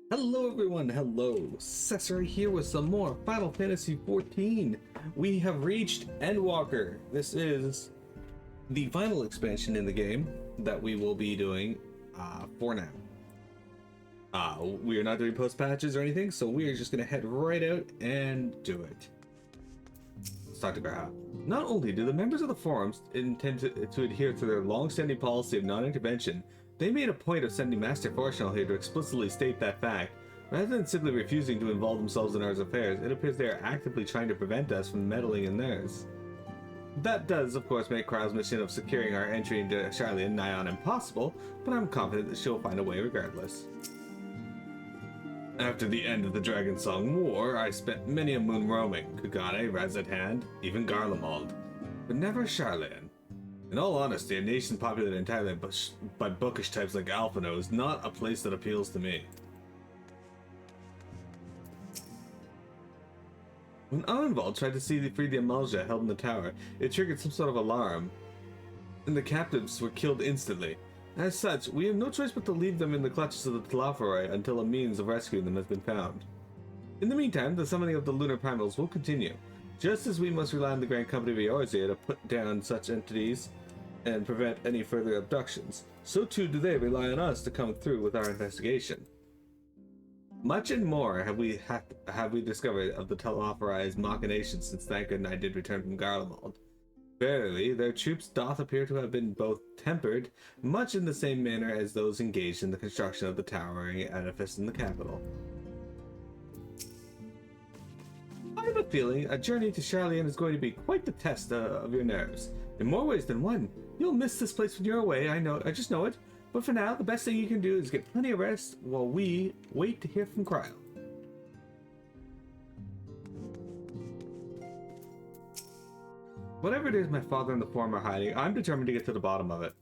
Hello everyone, hello! Cesare here with some more Final Fantasy XIV. We have reached Endwalker. This is the final expansion in the game that we will be doing for now. We are not doing post patches or anything, so we are just going to head right out and do it. Let's talk to Graha. Not only do the members of the forums intend to adhere to their long-standing policy of non-intervention, they made a point of sending Master Fortunal here to explicitly state that fact. Rather than simply refusing to involve themselves in our affairs, it appears they are actively trying to prevent us from meddling in theirs. That does, of course, make Kryle's mission of securing our entry into Charlian nigh on impossible, but I'm confident that she'll find a way regardless. After the end of the Dragon Song War, I spent many a moon roaming, Kugane, Razat Hand, even Garlemald, but never Charlian. In all honesty, a nation populated entirely by bookish types like Alphino is not a place that appeals to me. When Arenvald tried to free the Amalja held in the tower, it triggered some sort of alarm, and the captives were killed instantly. As such, we have no choice but to leave them in the clutches of the Talaphoroi until a means of rescuing them has been found. In the meantime, the summoning of the lunar primals will continue. Just as we must rely on the Grand Company of Eorzea to put down such entities and prevent any further abductions, so too do they rely on us to come through with our investigation. Much and more have we discovered of the Talaphorai's machinations since Thancred and I did return from Garlemald. Verily, their troops doth appear to have been both tempered, much in the same manner as those engaged in the construction of the towering edifice in the capital. I have a feeling a journey to Charlian is going to be quite the test of your nerves. In more ways than one. You'll miss this place when you're away, I just know it. But for now, the best thing you can do is get plenty of rest while we wait to hear from Kryle. Whatever it is my father and the Forum are hiding, I'm determined to get to the bottom of it.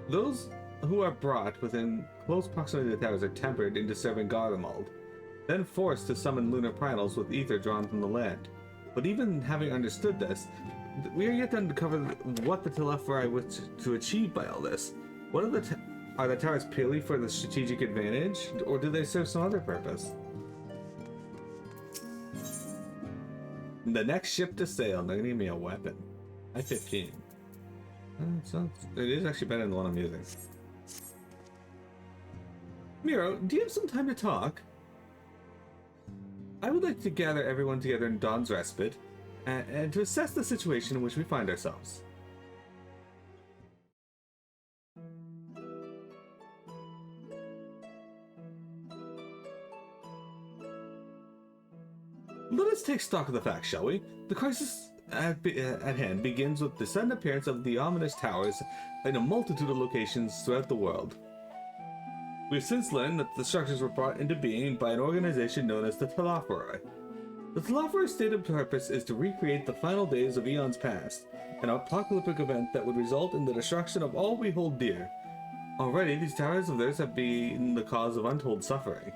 Those who are brought within close proximity to the towers are tempered into serving Garlemald, then forced to summon lunar primals with ether drawn from the land. But even having understood this, we are yet to uncover what the Talaphoroi wish to achieve by all this. What are the towers purely for the strategic advantage, or do they serve some other purpose? The next ship to sail, they're gonna give me a weapon. I-15. It is actually better than the one I'm using. Miro, do you have some time to talk? I would like to gather everyone together in Dawn's Respite, and to assess the situation in which we find ourselves. Let us take stock of the facts, shall we? The crisis at hand begins with the sudden appearance of the ominous towers in a multitude of locations throughout the world. We have since learned that the structures were brought into being by an organization known as the Talaphoroi. The Talaphoroi stated purpose is to recreate the final days of eons past, an apocalyptic event that would result in the destruction of all we hold dear. Already, these towers of theirs have been the cause of untold suffering.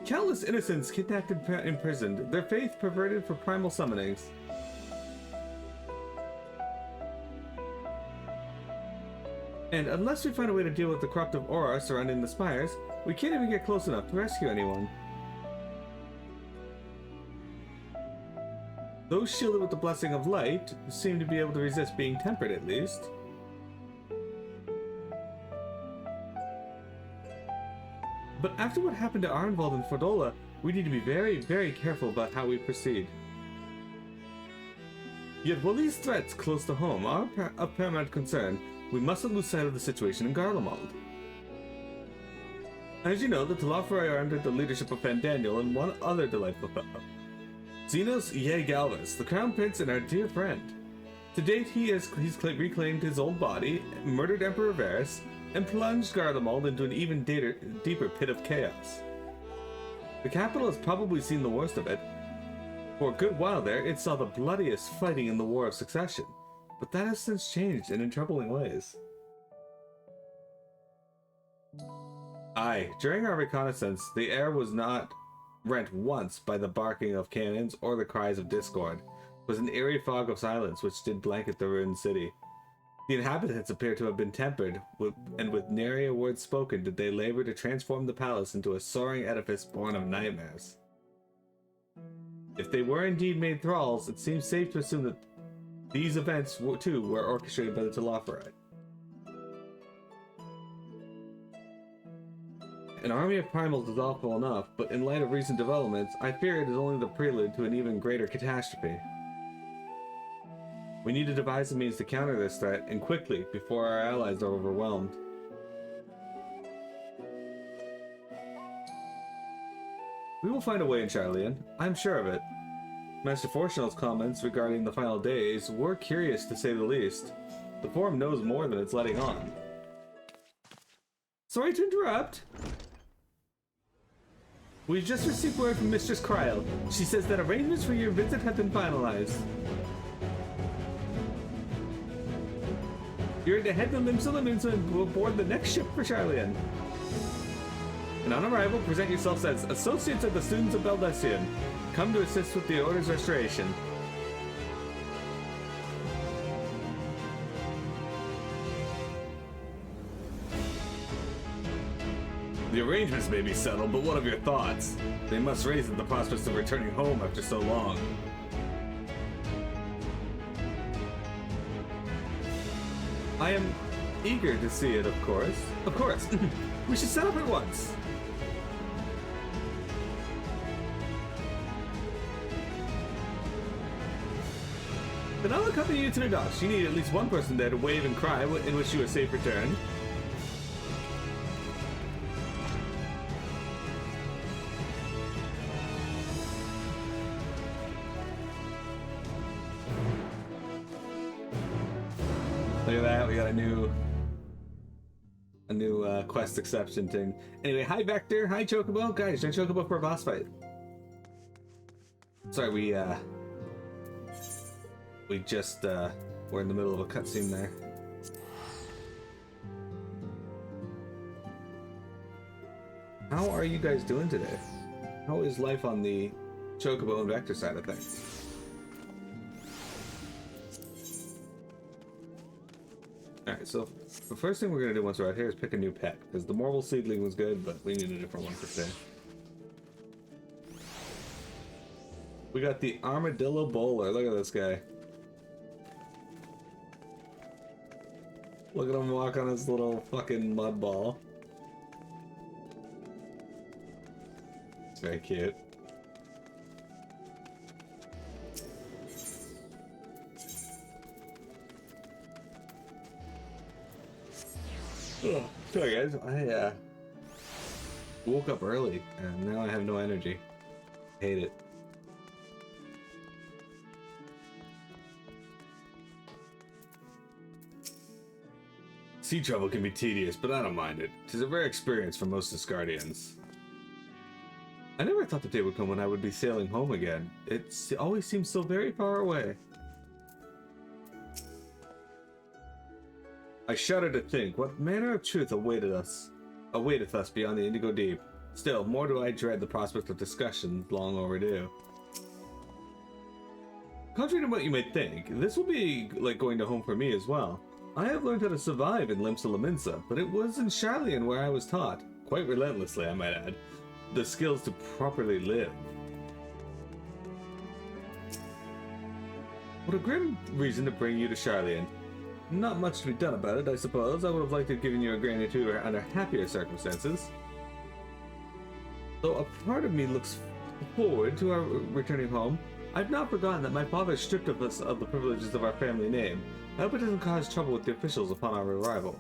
Countless innocents kidnapped and imprisoned, their faith perverted for primal summonings. And unless we find a way to deal with the corruptive aura surrounding the spires, we can't even get close enough to rescue anyone. Those shielded with the blessing of light seem to be able to resist being tempered at least. But after what happened to Arenvald and Fordola, we need to be very, very careful about how we proceed. Yet while these threats close to home are of paramount concern, we mustn't lose sight of the situation in Garlemald. As you know, the Talaphoroi are under the leadership of Fandaniel and one other delightful fellow, Xenos Ye Galvus, the Crown Prince and our dear friend. To date, he's reclaimed his old body, murdered Emperor Varus, and plunged Garlemald into an even deeper pit of chaos. The capital has probably seen the worst of it. For a good while there, it saw the bloodiest fighting in the War of Succession, but that has since changed and in troubling ways. Aye, during our reconnaissance, the air was not rent once by the barking of cannons or the cries of discord. It was an eerie fog of silence which did blanket the ruined city. The inhabitants appear to have been tempered, and with nary a word spoken did they labor to transform the palace into a soaring edifice born of nightmares. If they were indeed made thralls, it seems safe to assume that these events, too, were orchestrated by the Telophorite. An army of primals is awful enough, but in light of recent developments, I fear it is only the prelude to an even greater catastrophe. We need to devise a means to counter this threat, and quickly, before our allies are overwhelmed. We will find a way in Charlian, I'm sure of it. Master Fortunal's comments regarding the final days were curious to say the least. The Forum knows more than it's letting on. Sorry to interrupt. We've just received word from Mistress Kryl. She says that arrangements for your visit have been finalized. You're to head to Limsa and board the next ship for Charlian. And on arrival, present yourselves as associates of the students of Beldessian. Come to assist with the Order's restoration. The arrangements may be settled, but what of your thoughts? They must raise at the prospect of returning home after so long. I am eager to see it, of course. Of course. We should set up at once. Then I'll accompany you to the docks. You need at least one person there to wave and cry and wish you a safe return. Look at that, we got a new quest exception thing. Anyway, hi Vector, hi Chocobo. Guys, join Chocobo for a boss fight. Sorry, we just were in the middle of a cutscene there. How are you guys doing today? How is life on the Chocobo and Vector side of things? Alright, so the first thing we're going to do once we're out here is pick a new pet, because the Marble Seedling was good, but we need a different one for today. We got the Armadillo Bowler. Look at this guy. Look at him walk on his little fucking mud ball. It's very cute. Ugh. Sorry guys, I woke up early and now I have no energy. Hate it. Sea travel can be tedious, but I don't mind it. 'Tis a rare experience for most Asgardians. I never thought the day would come when I would be sailing home again. It always seems so very far away. I shudder to think what manner of truth awaiteth us beyond the Indigo Deep. Still, more do I dread the prospect of discussions long overdue. Contrary to what you may think, this will be like going to home for me as well. I have learned how to survive in Limsa Lominsa, but it was in Charlian where I was taught, quite relentlessly I might add, the skills to properly live. What a grim reason to bring you to Charlian. Not much to be done about it, I suppose. I would have liked to have given you a granny tutor under happier circumstances. Though a part of me looks forward to our returning home, I've not forgotten that my father stripped us of the privileges of our family name. I hope it doesn't cause trouble with the officials upon our arrival.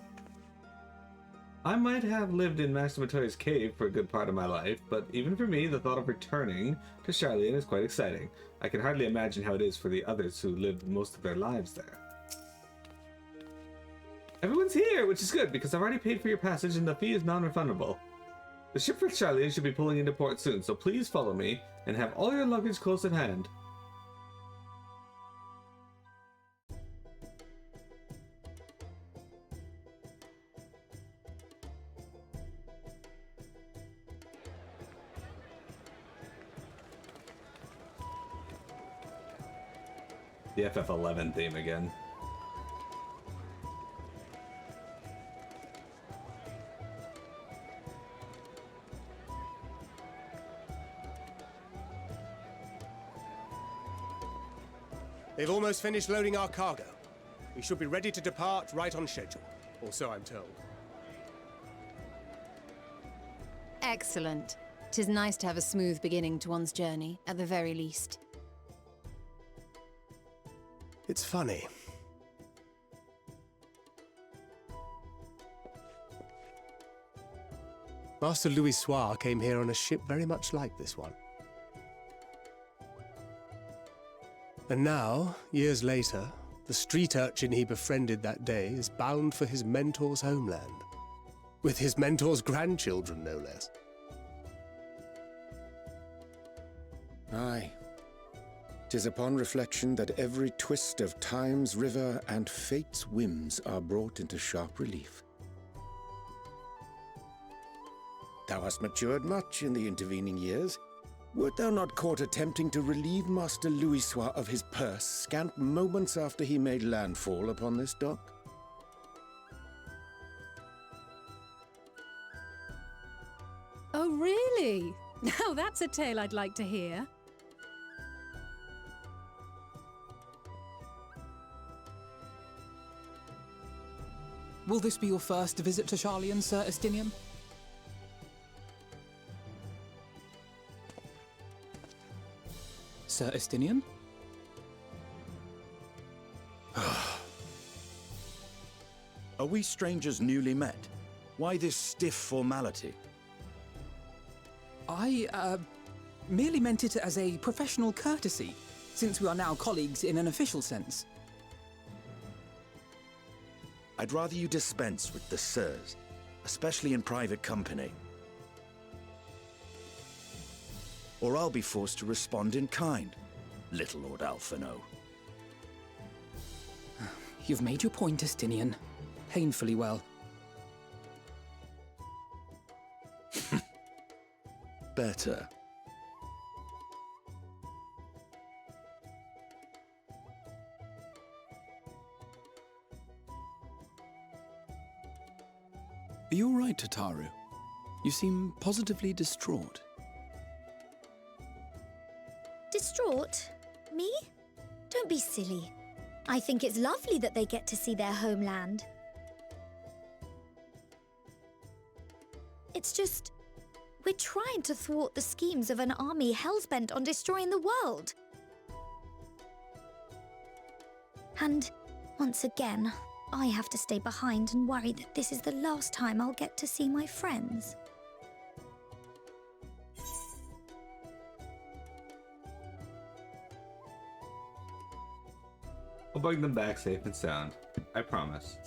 I might have lived in Master Matoya's cave for a good part of my life, but even for me, the thought of returning to Charlian is quite exciting. I can hardly imagine how it is for the others who lived most of their lives there. Everyone's here, which is good, because I've already paid for your passage and the fee is non-refundable. The ship for Charlian should be pulling into port soon, so please follow me, and have all your luggage close at hand. The FF11 theme again. They've almost finished loading our cargo. We should be ready to depart right on schedule, or so I'm told. Excellent. 'Tis nice to have a smooth beginning to one's journey, at the very least. It's funny. Master Louis Soir came here on a ship very much like this one. And now, years later, the street urchin he befriended that day is bound for his mentor's homeland. With his mentor's grandchildren, no less. Aye. 'Tis upon reflection that every twist of time's river and fate's whims are brought into sharp relief. Thou hast matured much in the intervening years. Wert thou not caught attempting to relieve Master Louis Soir of his purse scant moments after he made landfall upon this dock? Oh, really? Now that's a tale I'd like to hear. Will this be your first visit to Charlian, Sir Estinian? Sir Estinian? Are we strangers newly met? Why this stiff formality? I, merely meant it as a professional courtesy, since we are now colleagues in an official sense. I'd rather you dispense with the sirs, especially in private company. Or I'll be forced to respond in kind, little Lord Alphino. You've made your point, Estinian. Painfully well. Better. Are you all right, Tataru? You seem positively distraught. Distraught? Me? Don't be silly. I think it's lovely that they get to see their homeland. It's just, we're trying to thwart the schemes of an army hellbent on destroying the world. And once again, I have to stay behind and worry that this is the last time I'll get to see my friends. I'll bring them back safe and sound. I promise.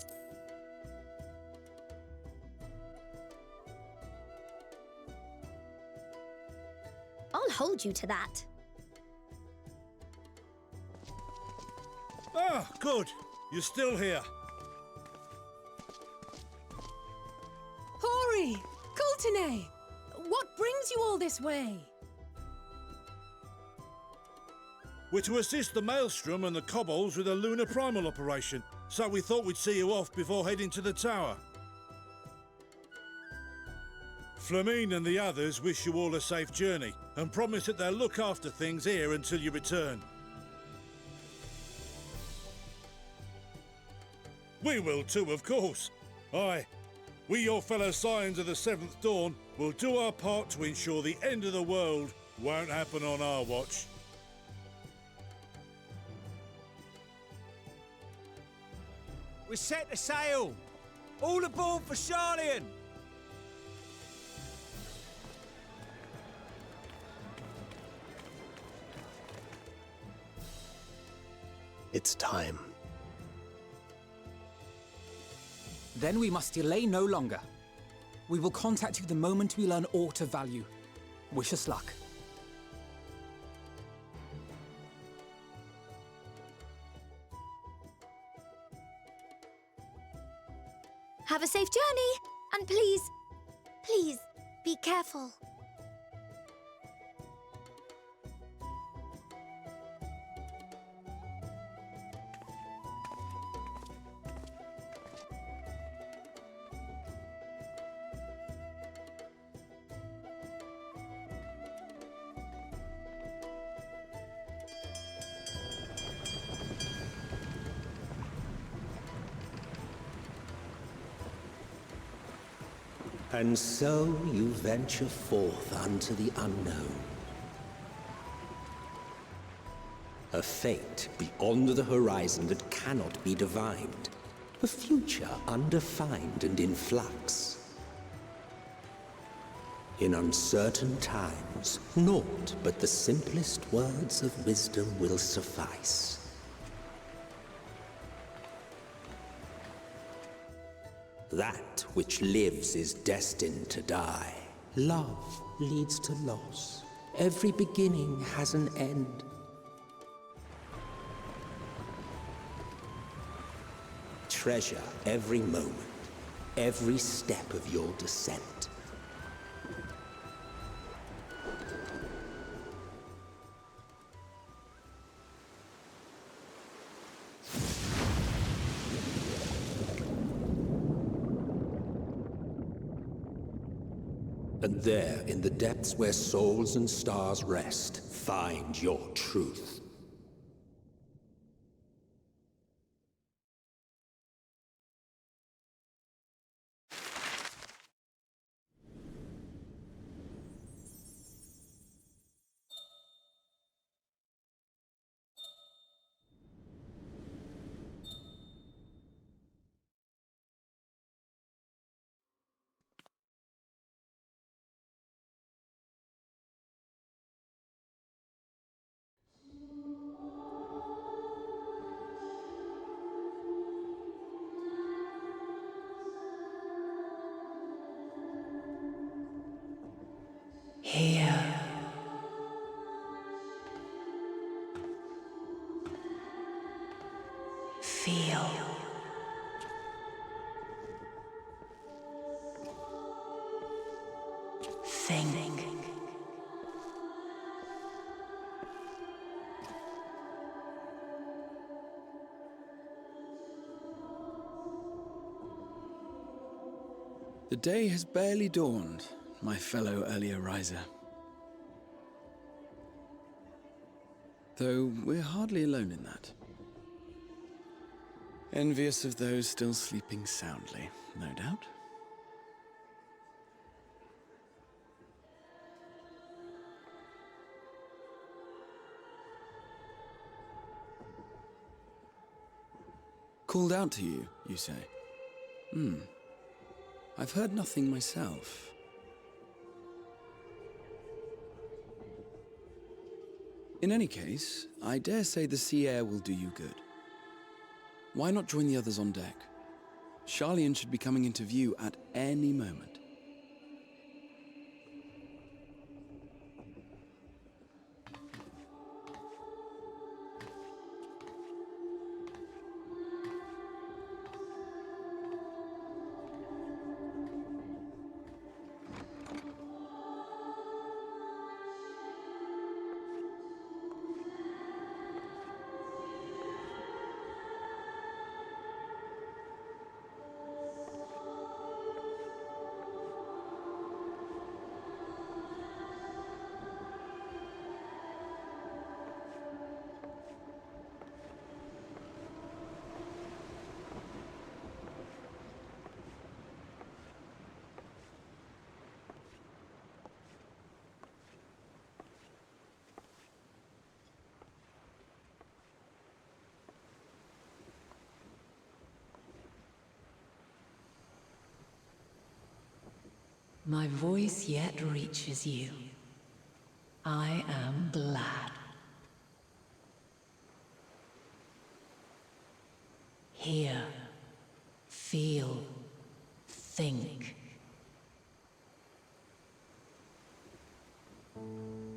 I'll hold you to that. Ah, good. You're still here. Hori! Coulternay! What brings you all this way? We're to assist the Maelstrom and the Kobolds with a lunar primal operation, so we thought we'd see you off before heading to the tower. Flamine and the others wish you all a safe journey, and promise that they'll look after things here until you return. We will too, of course. Aye. We, your fellow Scions of the Seventh Dawn, will do our part to ensure the end of the world won't happen on our watch. We're set to sail! All aboard for Charlian! It's time. Then we must delay no longer. We will contact you the moment we learn aught of value. Wish us luck. Have a safe journey, and please, please, be careful. And so you venture forth unto the unknown. A fate beyond the horizon that cannot be divined. A future undefined and in flux. In uncertain times, naught but the simplest words of wisdom will suffice. That which lives is destined to die. Love leads to loss. Every beginning has an end. Treasure every moment, every step of your descent. And there, in the depths where souls and stars rest, find your truth. Here. Feel. Think. The day has barely dawned, my fellow earlier riser. Though we're hardly alone in that. Envious of those still sleeping soundly, no doubt. Called out to you, you say? I've heard nothing myself. In any case, I dare say the sea air will do you good. Why not join the others on deck? Charlian should be coming into view at any moment. My voice yet reaches you. I am glad. Hear, feel, think.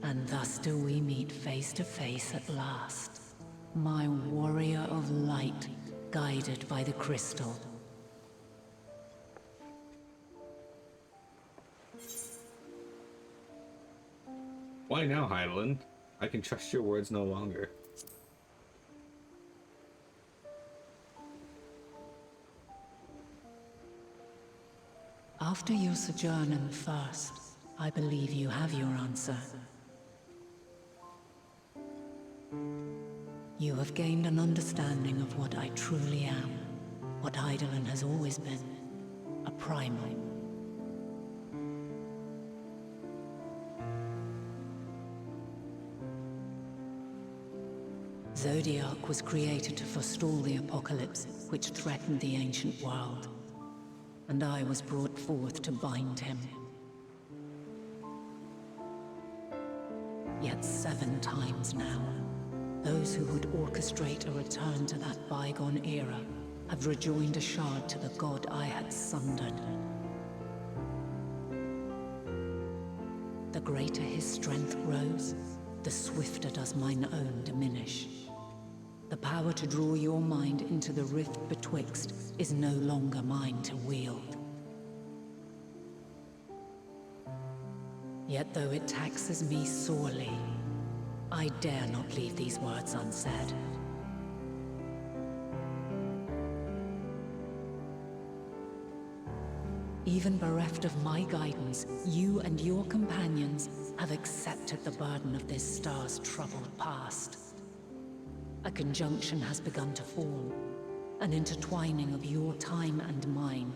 And thus do we meet face to face at last. My warrior of light, guided by the crystal. Why now, Hydaelyn? I can trust your words no longer. After your sojourn in the First, I believe you have your answer. You have gained an understanding of what I truly am, what Hydaelyn has always been, a primal. Zodiac was created to forestall the apocalypse which threatened the ancient world, and I was brought forth to bind him. Yet 7 times now, those who would orchestrate a return to that bygone era have rejoined a shard to the god I had sundered. The greater his strength grows, the swifter does mine own diminish. The power to draw your mind into the rift betwixt is no longer mine to wield. Yet though it taxes me sorely, I dare not leave these words unsaid. Even bereft of my guidance, you and your companions have accepted the burden of this star's troubled past. A conjunction has begun to form, an intertwining of your time and mine.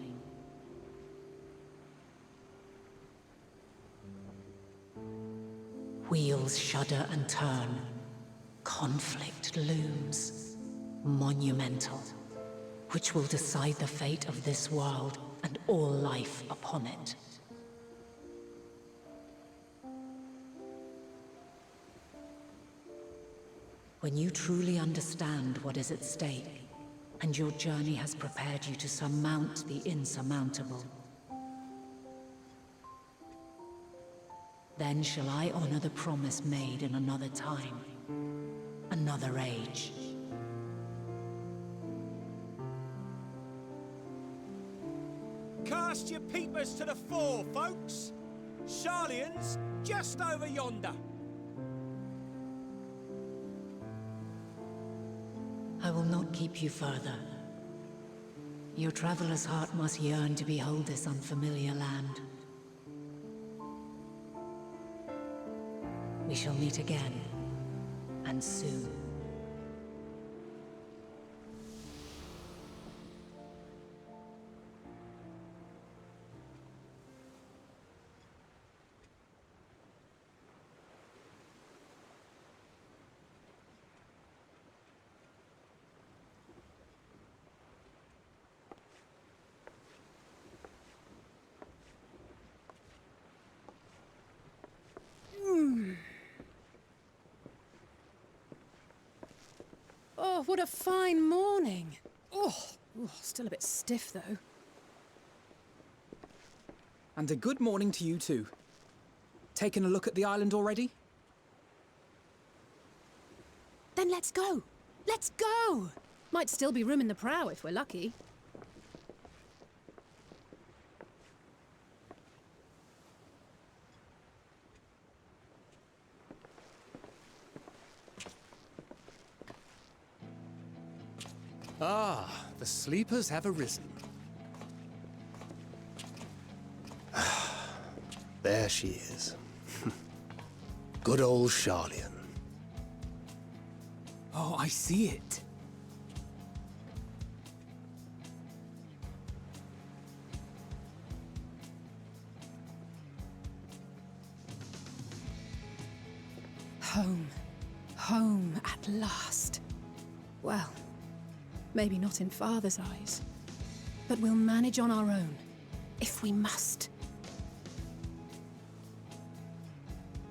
Wheels shudder and turn. Conflict looms. Monumental. Which will decide the fate of this world and all life upon it. When you truly understand what is at stake, and your journey has prepared you to surmount the insurmountable, then shall I honor the promise made in another time, another age. Cast your peepers to the fore, folks. Sharlayan's just over yonder. I will not keep you further. Your traveler's heart must yearn to behold this unfamiliar land. We shall meet again, and soon. Oh, what a fine morning. Still a bit stiff, though. And a good morning to you too. Taken a look at the island already? Then let's go. Let's go! Might still be room in the prow if we're lucky. Ah, the sleepers have arisen. There she is. Good old Sharlayan. Oh, I see it. Home. Home at last. Well, maybe not in Father's eyes, but we'll manage on our own, if we must.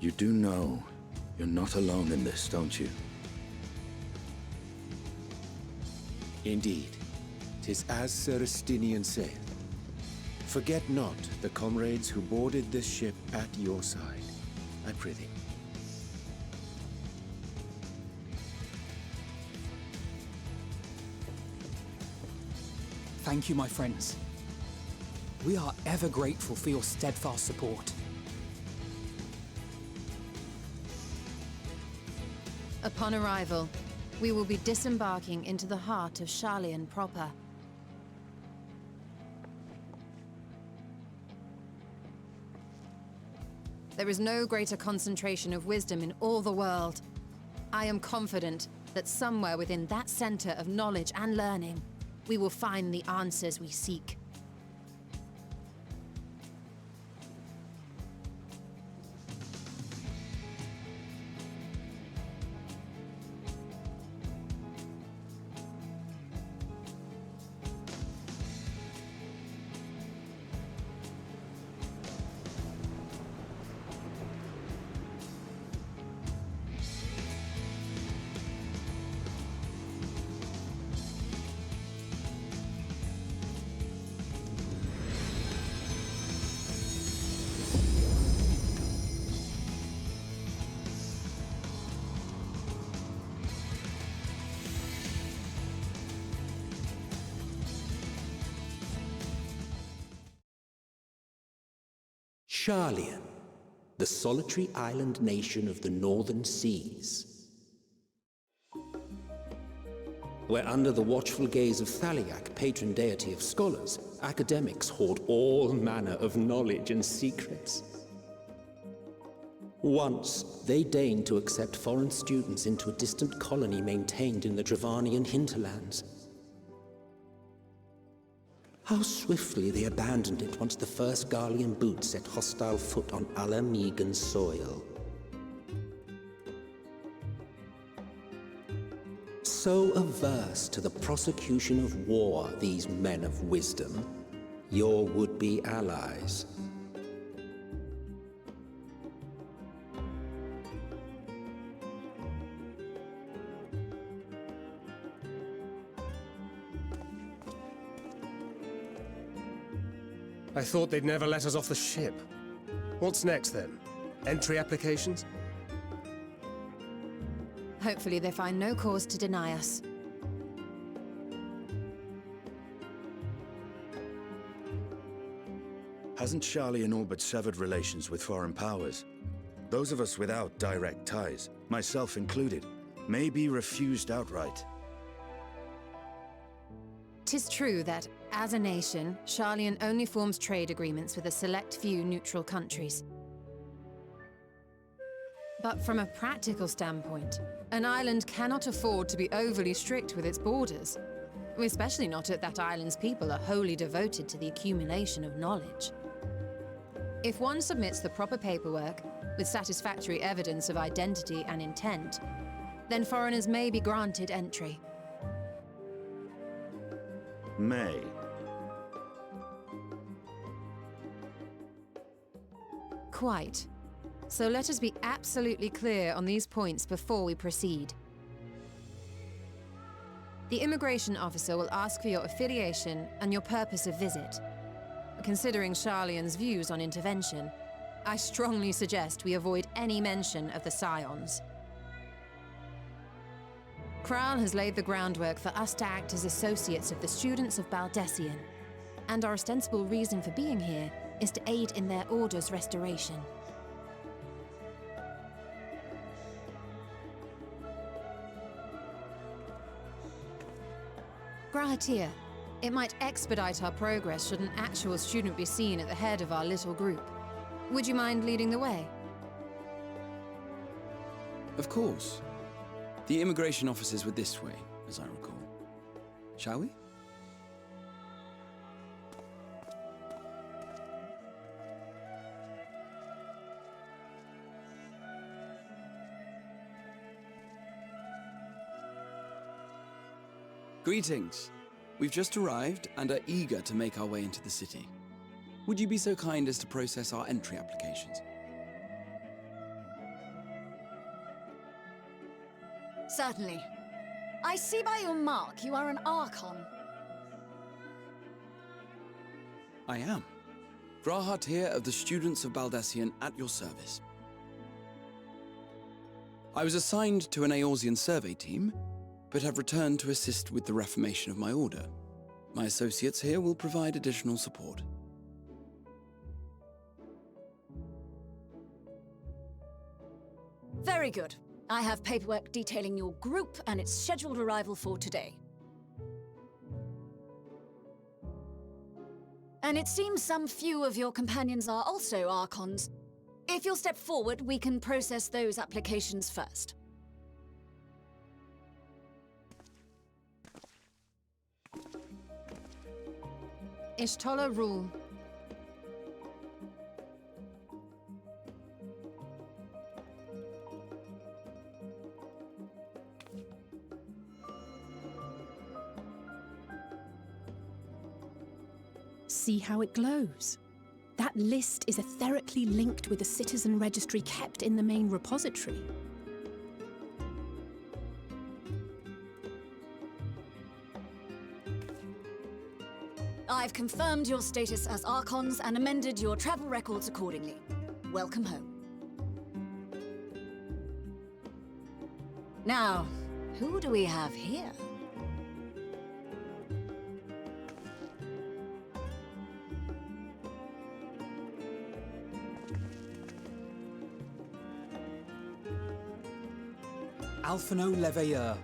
You do know you're not alone in this, don't you? Indeed, 'tis as Sir Estinian saith. Forget not the comrades who boarded this ship at your side, I prithee. Thank you, my friends. We are ever grateful for your steadfast support. Upon arrival, we will be disembarking into the heart of Sharlayan proper. There is no greater concentration of wisdom in all the world. I am confident that somewhere within that center of knowledge and learning, we will find the answers we seek. Sharlian, the solitary island nation of the northern seas. Where under the watchful gaze of Thaliak, patron deity of scholars, academics hoard all manner of knowledge and secrets. Once, they deigned to accept foreign students into a distant colony maintained in the Dravanian hinterlands. How swiftly they abandoned it once the first Garlean boot set hostile foot on Ala Megan soil. So averse to the prosecution of war, these men of wisdom, your would-be allies. I thought they'd never let us off the ship. What's next, then? Entry applications? Hopefully they find no cause to deny us. Hasn't Sharlian all but severed relations with foreign powers? Those of us without direct ties, myself included, may be refused outright. 'Tis true that, as a nation, Sharlian only forms trade agreements with a select few neutral countries. But from a practical standpoint, an island cannot afford to be overly strict with its borders, especially not if that island's people are wholly devoted to the accumulation of knowledge. If one submits the proper paperwork, with satisfactory evidence of identity and intent, then foreigners may be granted entry. May. Quite. So let us be absolutely clear on these points before we proceed. The immigration officer will ask for your affiliation and your purpose of visit. Considering Sharlian's views on intervention, I strongly suggest we avoid any mention of the Scions. Kral has laid the groundwork for us to act as associates of the students of Baldessian, and our ostensible reason for being here is to aid in their order's restoration. Grahatir, it might expedite our progress should an actual student be seen at the head of our little group. Would you mind leading the way? Of course. The immigration officers were this way, as I recall. Shall we? Greetings. We've just arrived and are eager to make our way into the city. Would you be so kind as to process our entry applications? Certainly. I see by your mark you are an Archon. I am. Grahatir of the Students of Baldessian at your service. I was assigned to an Eorzean survey team, but have returned to assist with the reformation of my order. My associates here will provide additional support. Very good. I have paperwork detailing your group and its scheduled arrival for today. And it seems some few of your companions are also Archons. If you'll step forward, we can process those applications first. Ishtola rule. See how it glows? That list is etherically linked with a citizen registry kept in the main repository. I've confirmed your status as Archons and amended your travel records accordingly. Welcome home. Now, who do we have here? Alphino Leveilleur.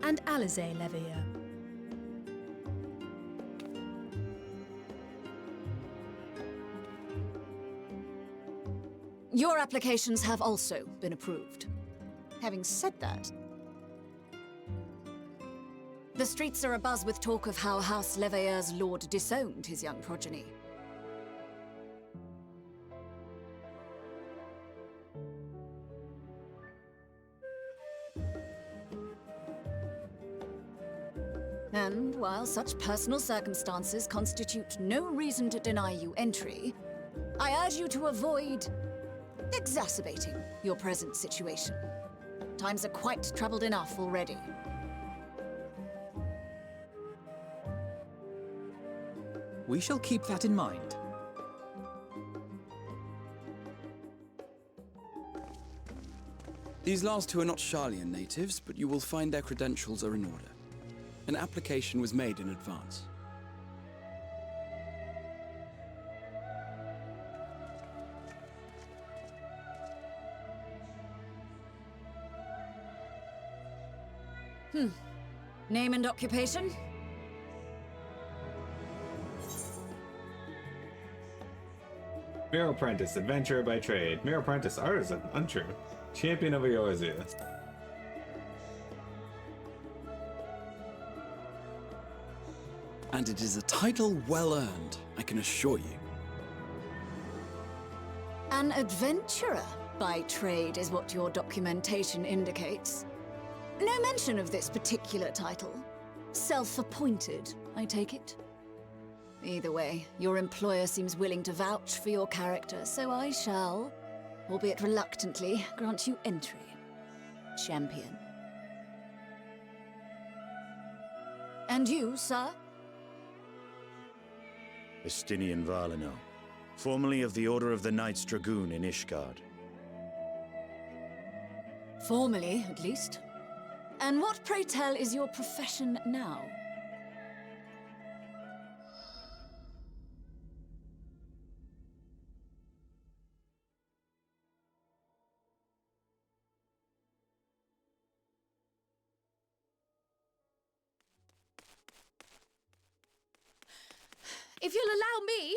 And Alizé Leveilleur. Your applications have also been approved. Having said that, the streets are abuzz with talk of how House Leveilleur's lord disowned his young progeny. And while such personal circumstances constitute no reason to deny you entry, I urge you to avoid exacerbating your present situation. Times are quite troubled enough already. We shall keep that in mind. These last two are not Sharlayan natives, but you will find their credentials are in order. An application was made in advance. Name and occupation? Mere apprentice, adventurer by trade. Mere apprentice, artisan, untrue. Champion of Eorzea. And it is a title well earned, I can assure you. An adventurer by trade is what your documentation indicates. No mention of this particular title. Self-appointed, I take it? Either way, your employer seems willing to vouch for your character, so I shall, albeit reluctantly, grant you entry. Champion. And you, sir? Estinian Valino, formerly of the Order of the Knights Dragoon in Ishgard. Formally, at least. And what, pray tell, is your profession now? If you'll allow me...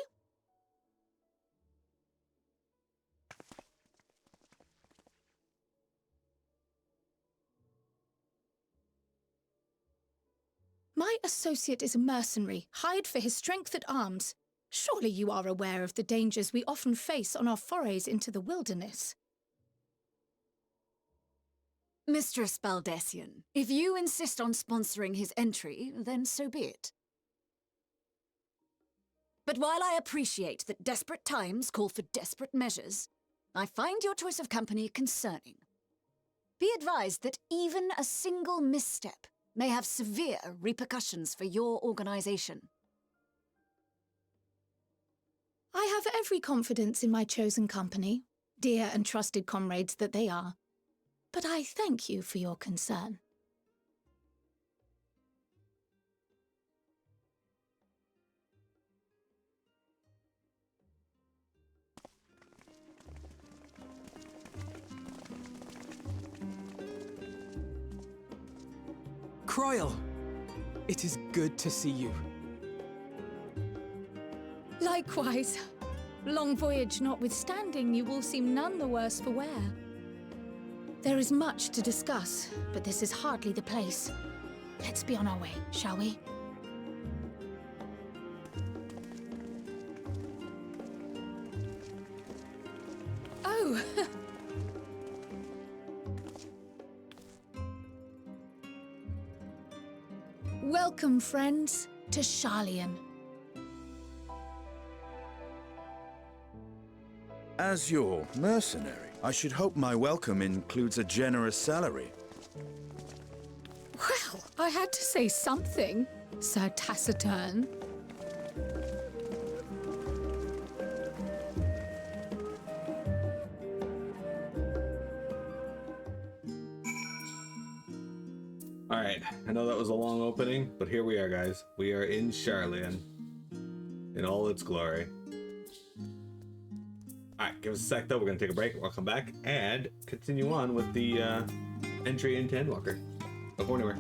My associate is a mercenary, hired for his strength at arms. Surely you are aware of the dangers we often face on our forays into the wilderness. Mistress Baldessian, if you insist on sponsoring his entry, then so be it. But while I appreciate that desperate times call for desperate measures, I find your choice of company concerning. Be advised that even a single misstep may have severe repercussions for your organization. I have every confidence in my chosen company, dear and trusted comrades that they are. But I thank you for your concern. Croyle! It is good to see you. Likewise. Long voyage notwithstanding, you will seem none the worse for wear. There is much to discuss, but this is hardly the place. Let's be on our way, shall we? Oh! Welcome, friends, to Sharlayan. As your mercenary, I should hope my welcome includes a generous salary. Well, I had to say something, Sir Taciturn. Alright, I know that was a long opening, but here we are, guys. We are in Sharlayan in all its glory. Alright, give us a sec though. We're gonna take a break. We'll come back and continue on with the entry into Endwalker. Don't go anywhere.